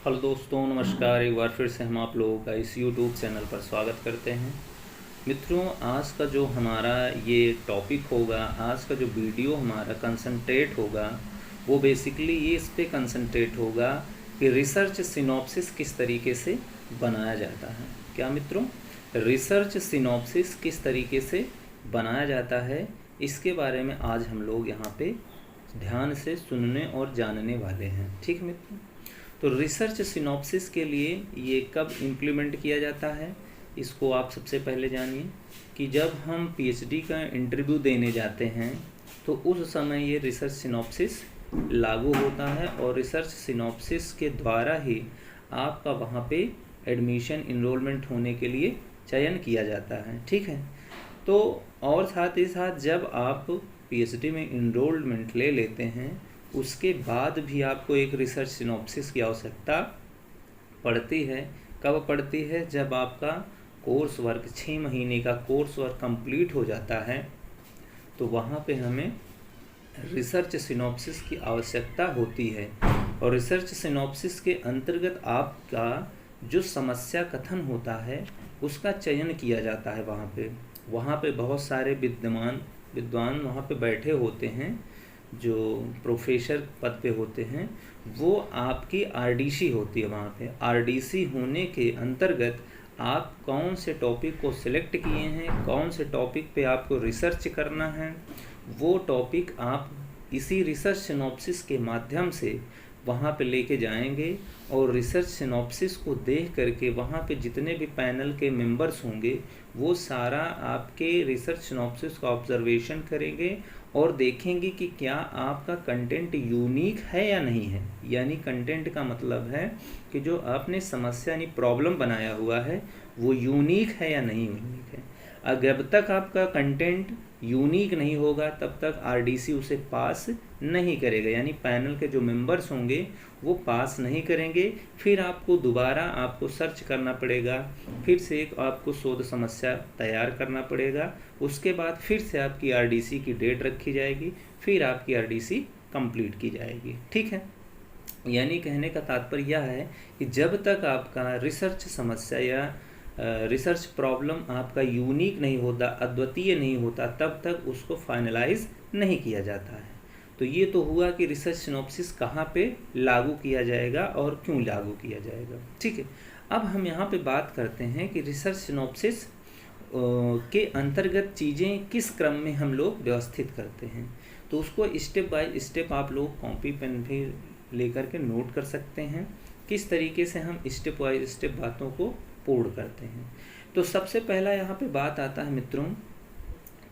Hello दोस्तों, नमस्कार। एक बार फिर से हम आप लोगों का इस यूट्यूब चैनल पर स्वागत करते हैं। मित्रों, आज का जो हमारा ये टॉपिक होगा, आज का जो वीडियो हमारा कंसंट्रेट होगा, वो बेसिकली ये इस पे कंसंट्रेट होगा कि रिसर्च सिनॉप्सिस किस तरीके से बनाया जाता है। क्या मित्रों, रिसर्च सिनॉप्सिस किस तरीके से बनाया जाता है, इसके बारे में आज हम लोग यहाँ पे ध्यान से सुनने और जानने वाले हैं। ठीक है मित्रों, तो रिसर्च सिनॉप्सिस के लिए ये कब इम्प्लीमेंट किया जाता है, इसको आप सबसे पहले जानिए कि जब हम पीएचडी का इंटरव्यू देने जाते हैं तो उस समय ये रिसर्च सिनॉप्सिस लागू होता है और रिसर्च सिनॉप्सिस के द्वारा ही आपका वहाँ पे एडमिशन इनरोलमेंट होने के लिए चयन किया जाता है। ठीक है, तो और साथ ही साथ जब आप पीएचडी में इनरोलमेंट ले लेते हैं उसके बाद भी आपको एक रिसर्च सिनॉप्सिस की आवश्यकता पड़ती है। कब पड़ती है? जब आपका कोर्स वर्क 6 महीने का कोर्स वर्क कंप्लीट हो जाता है तो वहाँ पे हमें रिसर्च सिनॉप्सिस की आवश्यकता होती है। और रिसर्च सिनॉप्सिस के अंतर्गत आपका जो समस्या कथन होता है उसका चयन किया जाता है। वहाँ पे बहुत सारे विद्वान वहाँ पे बैठे होते हैं, जो प्रोफेसर पद पे होते हैं, वो आपकी आरडीसी होती है। वहाँ पे आरडीसी होने के अंतर्गत आप कौन से टॉपिक को सिलेक्ट किए हैं, कौन से टॉपिक पे आपको रिसर्च करना है, वो टॉपिक आप इसी रिसर्च सिनॉप्सिस के माध्यम से वहाँ पे लेके जाएंगे और रिसर्च सिनॉप्सिस को देख करके वहाँ पे जितने भी पैनल के मेंबर्स होंगे वो सारा आपके रिसर्च सिनॉप्सिस का ऑब्जर्वेशन करेंगे और देखेंगे कि क्या आपका कंटेंट यूनिक है या नहीं है। यानी कंटेंट का मतलब है कि जो आपने समस्या यानी प्रॉब्लम बनाया हुआ है वो यूनिक है या नहीं यूनिक है। जब तक आपका कंटेंट यूनिक नहीं होगा तब तक आरडीसी उसे पास नहीं करेगा, यानी पैनल के जो मेंबर्स होंगे वो पास नहीं करेंगे। फिर आपको दोबारा आपको सर्च करना पड़ेगा, फिर से एक आपको शोध समस्या तैयार करना पड़ेगा, उसके बाद फिर से आपकी आरडीसी की डेट रखी जाएगी, फिर आपकी आरडीसी कंप्लीट की जाएगी। ठीक है, यानी कहने का तात्पर्य यह है कि जब तक आपका रिसर्च समस्या या रिसर्च प्रॉब्लम आपका यूनिक नहीं होता, अद्वितीय नहीं होता, तब तक उसको फाइनलाइज नहीं किया जाता है। तो ये तो हुआ कि रिसर्च सिनॉप्सिस कहाँ पे लागू किया जाएगा और क्यों लागू किया जाएगा। ठीक है, अब हम यहाँ पे बात करते हैं कि रिसर्च सिनॉप्सिस के अंतर्गत चीज़ें किस क्रम में हम लोग व्यवस्थित करते हैं। तो उसको स्टेप बाय स्टेप आप लोग कॉपी पेन भी लेकर के नोट कर सकते हैं, किस तरीके से हम स्टेप बाय स्टेप बातों को पूर्ण करते हैं। तो सबसे पहला यहाँ पे बात आता है मित्रों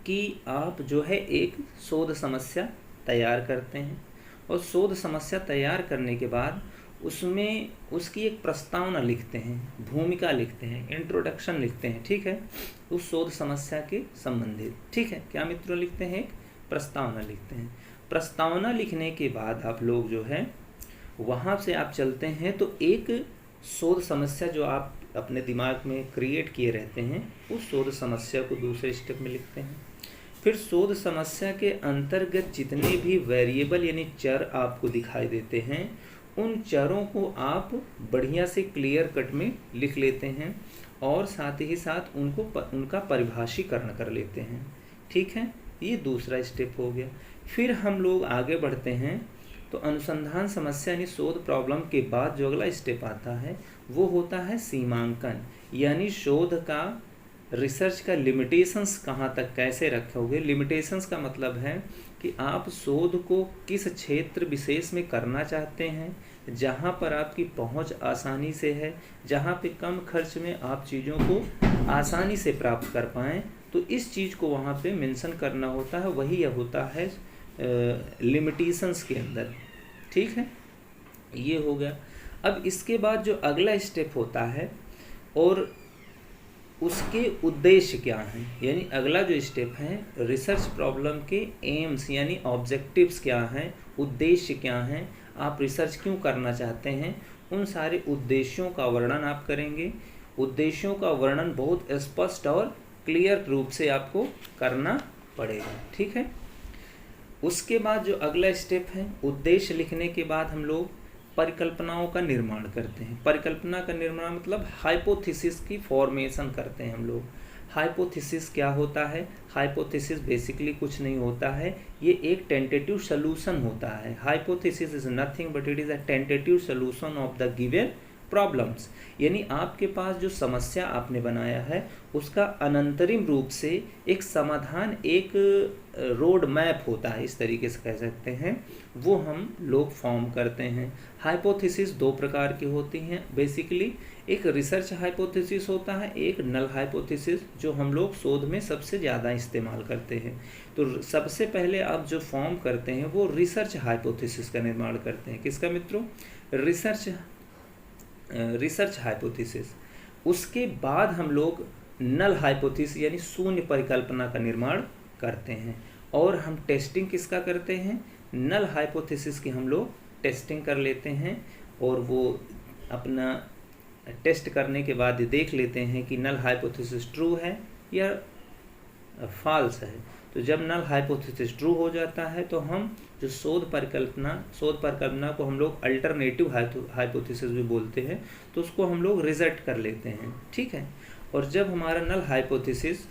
कि आप जो है एक शोध समस्या तैयार करते हैं और शोध समस्या तैयार करने के बाद उसमें उसकी एक प्रस्तावना लिखते हैं, भूमिका लिखते हैं, इंट्रोडक्शन लिखते हैं। ठीक है, उस शोध समस्या के संबंधित। ठीक है, क्या मित्रों लिखते हैं? एक प्रस्तावना लिखते हैं। प्रस्तावना लिखने के बाद आप लोग जो है वहाँ से आप चलते हैं तो एक शोध समस्या जो आप अपने दिमाग में क्रिएट किए रहते हैं उस शोध समस्या को दूसरे स्टेप में लिखते हैं। फिर शोध समस्या के अंतर्गत जितने भी वेरिएबल यानी चर आपको दिखाई देते हैं उन चरों को आप बढ़िया से क्लियर कट में लिख लेते हैं और साथ ही साथ उनका परिभाषीकरण कर लेते हैं। ठीक है, ये दूसरा स्टेप हो गया। फिर हम लोग आगे बढ़ते हैं तो अनुसंधान समस्या यानी शोध प्रॉब्लम के बाद जो अगला स्टेप आता है वो होता है सीमांकन, यानी शोध का रिसर्च का लिमिटेशंस कहाँ तक कैसे रखोगे। लिमिटेशंस का मतलब है कि आप शोध को किस क्षेत्र विशेष में करना चाहते हैं, जहाँ पर आपकी पहुँच आसानी से है, जहाँ पे कम खर्च में आप चीज़ों को आसानी से प्राप्त कर पाएँ, तो इस चीज़ को वहाँ पे मेंशन करना होता है। वही यह होता है लिमिटेशंस के अंदर। ठीक है, ये हो गया। अब इसके बाद जो अगला स्टेप होता है और उसके उद्देश्य क्या हैं, यानी अगला जो स्टेप है रिसर्च प्रॉब्लम के एम्स यानी ऑब्जेक्टिव्स क्या हैं, उद्देश्य क्या हैं, आप रिसर्च क्यों करना चाहते हैं, उन सारे उद्देश्यों का वर्णन आप करेंगे। उद्देश्यों का वर्णन बहुत स्पष्ट और क्लियर रूप से आपको करना पड़ेगा। ठीक है, उसके बाद जो अगला स्टेप है उद्देश्य लिखने के बाद हम लोग परिकल्पनाओं का निर्माण करते हैं। परिकल्पना का निर्माण मतलब हाइपोथेसिस की फॉर्मेशन करते हैं हम लोग। हाइपोथेसिस क्या होता है? हाइपोथेसिस बेसिकली कुछ नहीं होता है, ये एक टेंटेटिव सोल्यूशन होता है। Hypothesis is nothing but it is a tentative solution of the given problems. यानी आपके पास जो समस्या आपने बनाया है उसका अनंतरिम रूप से एक समाधान, एक रोड मैप होता है, इस तरीके से कह सकते हैं, वो हम लोग फॉर्म करते हैं। हाइपोथेसिस दो प्रकार की होती हैं बेसिकली, एक रिसर्च हाइपोथेसिस होता है, एक नल हाइपोथेसिस, जो हम लोग शोध में सबसे ज़्यादा इस्तेमाल करते हैं। तो सबसे पहले आप जो फॉर्म करते हैं वो रिसर्च हाइपोथेसिस का निर्माण करते हैं। किसका मित्रों? Research hypothesis. उसके बाद हम लोग नल हाइपोथेसिस यानी शून्य परिकल्पना का निर्माण करते हैं। और हम टेस्टिंग किसका करते हैं? नल हाइपोथेसिस की हम लोग टेस्टिंग कर लेते हैं, और वो अपना टेस्ट करने के बाद देख लेते हैं कि नल हाइपोथेसिस ट्रू है या फॉल्स है। तो जब नल हाइपोथेसिस ट्रू हो जाता है तो हम जो शोध परिकल्पना को हम लोग अल्टरनेटिव हाइपोथेसिस भी बोलते हैं, तो उसको हम लोग रिजेक्ट कर लेते हैं, ठीक है। और जब हमारा नल हाइपोथेसिस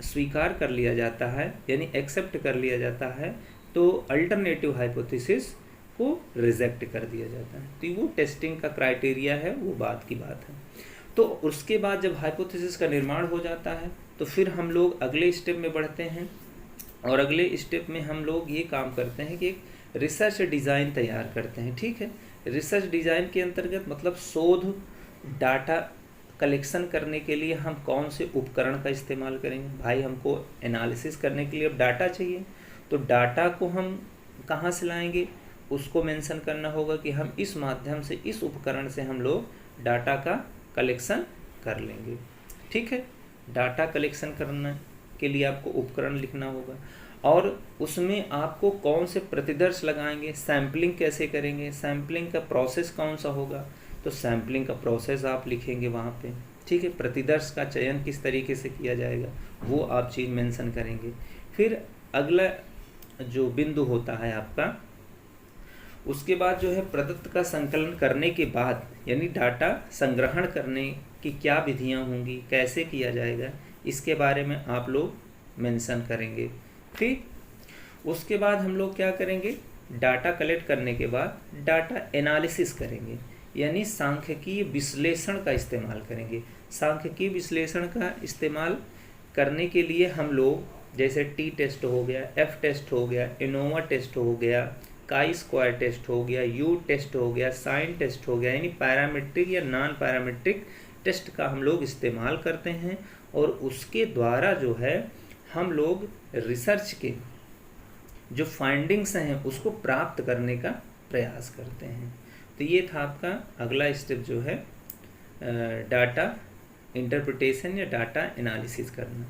स्वीकार कर लिया जाता है यानी एक्सेप्ट कर लिया जाता है, तो अल्टरनेटिव हाइपोथेसिस को रिजेक्ट कर दिया जाता है। तो वो टेस्टिंग का क्राइटेरिया है, वो बात की बात है। तो उसके बाद जब हाइपोथेसिस का निर्माण हो जाता है तो फिर हम लोग अगले स्टेप में बढ़ते हैं, और अगले स्टेप में हम लोग ये काम करते हैं कि एक रिसर्च डिज़ाइन तैयार करते हैं, ठीक है। रिसर्च डिज़ाइन के अंतर्गत मतलब शोध डाटा कलेक्शन करने के लिए हम कौन से उपकरण का इस्तेमाल करेंगे। भाई हमको एनालिसिस करने के लिए अब डाटा चाहिए, तो डाटा को हम कहाँ से लाएंगे उसको मेंशन करना होगा कि हम इस माध्यम से, इस उपकरण से हम लोग डाटा का कलेक्शन कर लेंगे, ठीक है। डाटा कलेक्शन करने के लिए आपको उपकरण लिखना होगा, और उसमें आपको कौन से प्रतिदर्श लगाएंगे, सैम्पलिंग कैसे करेंगे, सैम्पलिंग का प्रोसेस कौन सा होगा, तो सैम्पलिंग का प्रोसेस आप लिखेंगे वहाँ पे, ठीक है। प्रतिदर्श का चयन किस तरीके से किया जाएगा वो आप चीज़ मेंशन करेंगे। फिर अगला जो बिंदु होता है आपका, उसके बाद जो है प्रदत्त का संकलन करने के बाद यानी डाटा संग्रहण करने की क्या विधियां होंगी, कैसे किया जाएगा, इसके बारे में आप लोग मेंशन करेंगे। फिर उसके बाद हम लोग क्या करेंगे, डाटा कलेक्ट करने के बाद डाटा एनालिसिस करेंगे, यानी सांख्यिकीय विश्लेषण का इस्तेमाल करेंगे। सांख्यिकीय विश्लेषण का इस्तेमाल करने के लिए हम लोग जैसे टी टेस्ट हो गया, एफ टेस्ट हो गया, एनोवा टेस्ट हो गया, काई स्क्वायर टेस्ट हो गया, यू टेस्ट हो गया, साइन टेस्ट हो गया, यानी पैरामीट्रिक या नॉन पैरामीट्रिक टेस्ट का हम लोग इस्तेमाल करते हैं, और उसके द्वारा जो है हम लोग रिसर्च के जो फाइंडिंग्स हैं उसको प्राप्त करने का प्रयास करते हैं। तो ये था आपका अगला स्टेप जो है डाटा इंटरप्रिटेशन या डाटा एनालिसिस करना।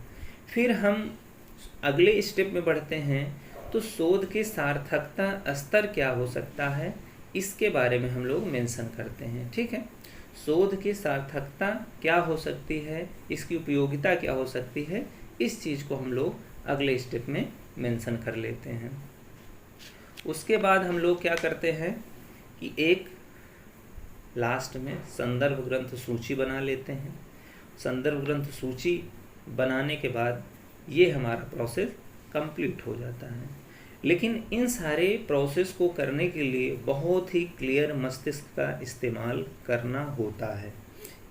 फिर हम अगले स्टेप में बढ़ते हैं, तो शोध की सार्थकता स्तर क्या हो सकता है इसके बारे में हम लोग मेंशन करते हैं, ठीक है। शोध की सार्थकता क्या हो सकती है, इसकी उपयोगिता क्या हो सकती है, इस चीज़ को हम लोग अगले स्टेप में मेंशन कर लेते हैं। उसके बाद हम लोग क्या करते हैं कि एक लास्ट में संदर्भ ग्रंथ सूची बना लेते हैं। संदर्भ ग्रंथ सूची बनाने के बाद ये हमारा प्रोसेस कंप्लीट हो जाता है। लेकिन इन सारे प्रोसेस को करने के लिए बहुत ही क्लियर मस्तिष्क का इस्तेमाल करना होता है,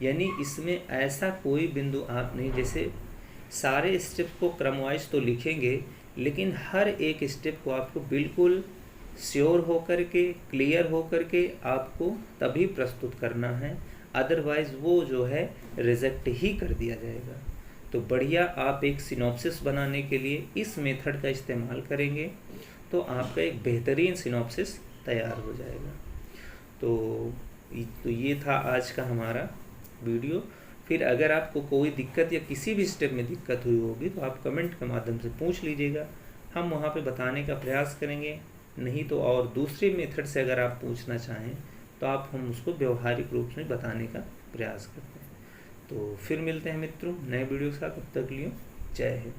यानी इसमें ऐसा कोई बिंदु आप नहीं, जैसे सारे स्टेप को क्रमवाइज तो लिखेंगे लेकिन हर एक स्टेप को आपको बिल्कुल श्योर होकर के, क्लियर होकर के आपको तभी प्रस्तुत करना है, अदरवाइज़ वो जो है रिजेक्ट ही कर दिया जाएगा। तो बढ़िया आप एक सिनॉप्सिस बनाने के लिए इस मेथड का इस्तेमाल करेंगे तो आपका एक बेहतरीन सिनॉप्सिस तैयार हो जाएगा। तो ये था आज का हमारा वीडियो। फिर अगर आपको कोई दिक्कत या किसी भी स्टेप में दिक्कत हुई होगी तो आप कमेंट के माध्यम से पूछ लीजिएगा, हम वहाँ पे बताने का प्रयास करेंगे। नहीं तो और दूसरे मेथड से अगर आप पूछना चाहें तो हम उसको व्यवहारिक रूप में बताने का प्रयास करते हैं। तो फिर मिलते हैं मित्रों नए वीडियो के साथ, तब तक लिए जय हिंद।